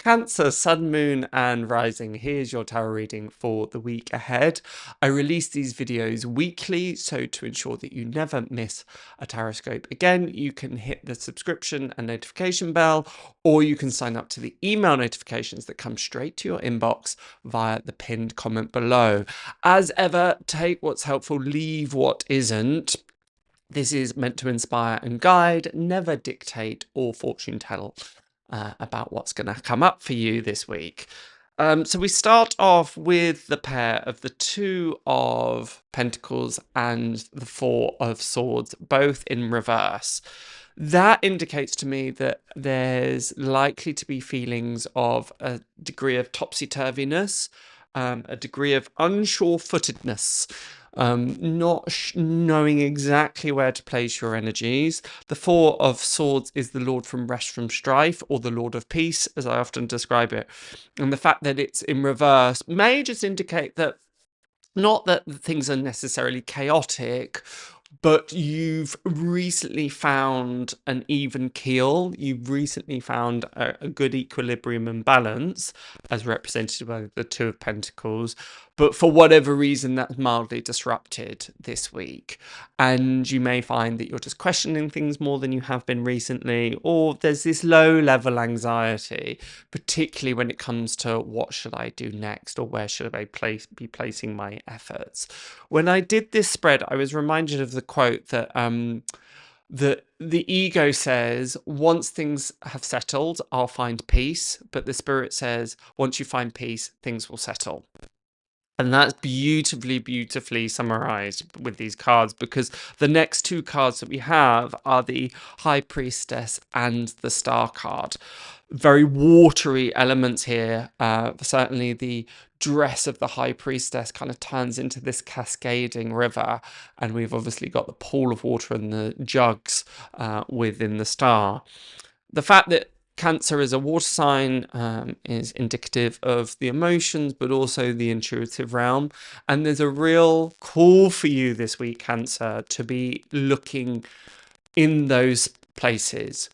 Cancer, Sun, Moon and Rising. Here's your tarot reading for the week ahead. I release these videos weekly, so to ensure that you never miss a Tarotscope again, you can hit the subscription and notification bell, or you can sign up to the email notifications that come straight to your inbox via the pinned comment below. As ever, take what's helpful, leave what isn't. This is meant to inspire and guide, never dictate or fortune tell about what's going to come up for you this week. So we start off with the pair of the Two of Pentacles and the Four of Swords, both in reverse. That indicates to me that there's likely to be feelings of a degree of topsy-turviness, a degree of unsure-footedness, not knowing exactly where to place your energies. The Four of Swords is the Lord from Rest from Strife, or the Lord of Peace, as I often describe it. And the fact that it's in reverse may just indicate that, not that things are necessarily chaotic, but you've recently found an even keel. You've recently found a good equilibrium and balance, as represented by the Two of Pentacles. But for whatever reason, that's mildly disrupted this week. And you may find that you're just questioning things more than you have been recently, or there's this low-level anxiety, particularly when it comes to what should I do next, or where should I be placing my efforts. When I did this spread, I was reminded of the quote that the ego says, once things have settled, I'll find peace. But the spirit says, once you find peace, things will settle. And that's beautifully, beautifully summarized with these cards, because the next two cards that we have are the High Priestess and the Star card. Very watery elements here. Certainly the dress of the High Priestess kind of turns into this cascading river, and we've obviously got the pool of water and the jugs within the Star. The fact that Cancer is a water sign is indicative of the emotions, but also the intuitive realm. And there's a real call for you this week, Cancer, to be looking in those places.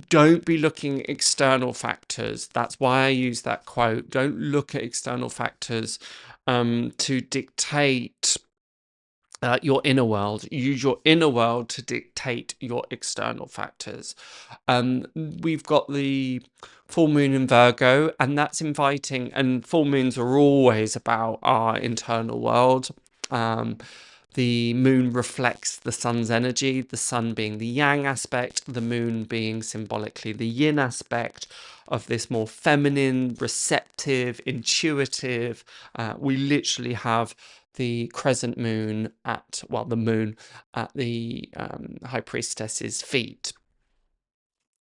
Don't be looking at external factors. That's why I use that quote. Don't look at external factors to dictate your inner world. Use your inner world to dictate your external factors. We've got the full moon in Virgo, and that's inviting, and full moons are always about our internal world. The moon reflects the sun's energy, the sun being the yang aspect, the moon being symbolically the yin aspect of this more feminine, receptive, intuitive. We literally have the crescent moon at, well, the moon at the High Priestess's feet.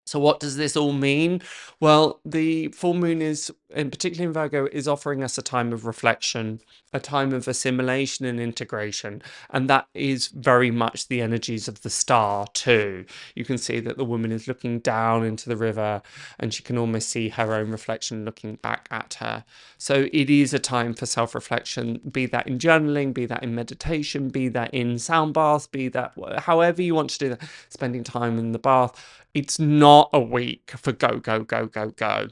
So what does this all mean? Well, the full moon is, in particular in Virgo, is offering us a time of reflection, a time of assimilation and integration. And that is very much the energies of the Star too. You can see that the woman is looking down into the river, and she can almost see her own reflection looking back at her. So it is a time for self-reflection, be that in journaling, be that in meditation, be that in sound baths, be that however you want to do that, spending time in the bath. It's not a week for go, go, go, go, go.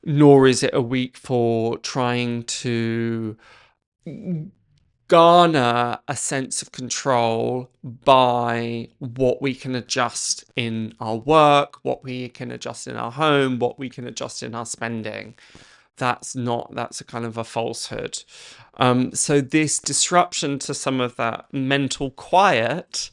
Nor is it a week for trying to garner a sense of control by what we can adjust in our work, what we can adjust in our home, what we can adjust in our spending. That's a kind of a falsehood. So this disruption to some of that mental quiet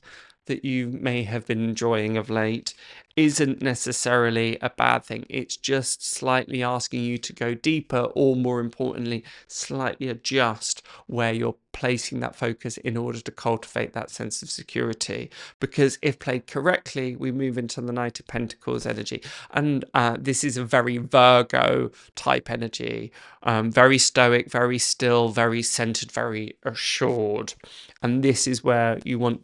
that you may have been enjoying of late isn't necessarily a bad thing. It's just slightly asking you to go deeper, or more importantly, slightly adjust where you're placing that focus in order to cultivate that sense of security. Because if played correctly, we move into the Knight of Pentacles energy. And this is a very Virgo type energy, very stoic, very still, very centered, very assured. And this is where you want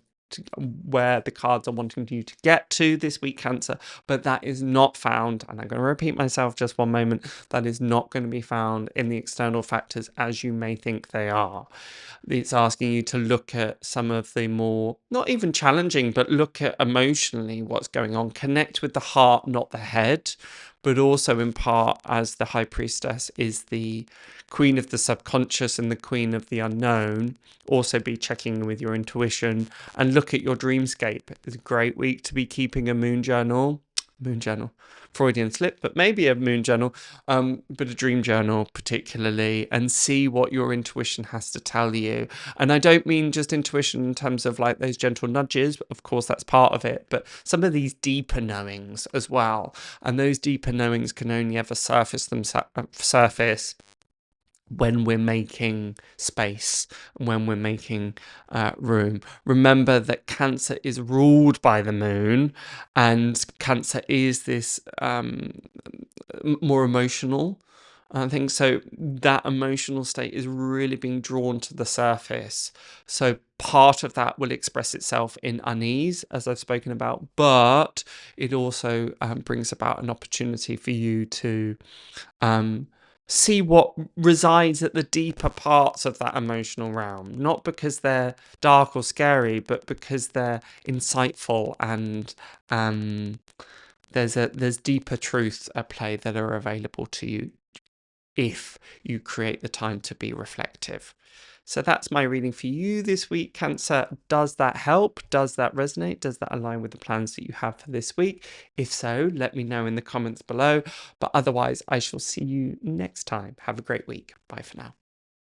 where the cards are wanting you to get to this week, Cancer, but that is not found, and I'm going to repeat myself just one moment, that is not going to be found in the external factors as you may think they are. It's asking you to look at some of the more, not even challenging, but look at emotionally what's going on, connect with the heart, not the head, but also in part as the High Priestess is the queen of the subconscious and the queen of the unknown. Also be checking in with your intuition and look at your dreamscape. It's a great week to be keeping a moon journal, Freudian slip, but maybe a moon journal, but a dream journal particularly, and see what your intuition has to tell you. And I don't mean just intuition in terms of like those gentle nudges, of course that's part of it, but some of these deeper knowings as well. And those deeper knowings can only ever surface when we're making space, when we're making room. Remember that Cancer is ruled by the moon, and Cancer is this more emotional thing. So that emotional state is really being drawn to the surface. So part of that will express itself in unease, as I've spoken about, but it also brings about an opportunity for you to see what resides at the deeper parts of that emotional realm, not because they're dark or scary, but because they're insightful, and there's deeper truths at play that are available to you if you create the time to be reflective. So that's my reading for you this week, Cancer. Does that help? Does that resonate? Does that align with the plans that you have for this week? If so, let me know in the comments below. But otherwise, I shall see you next time. Have a great week. Bye for now.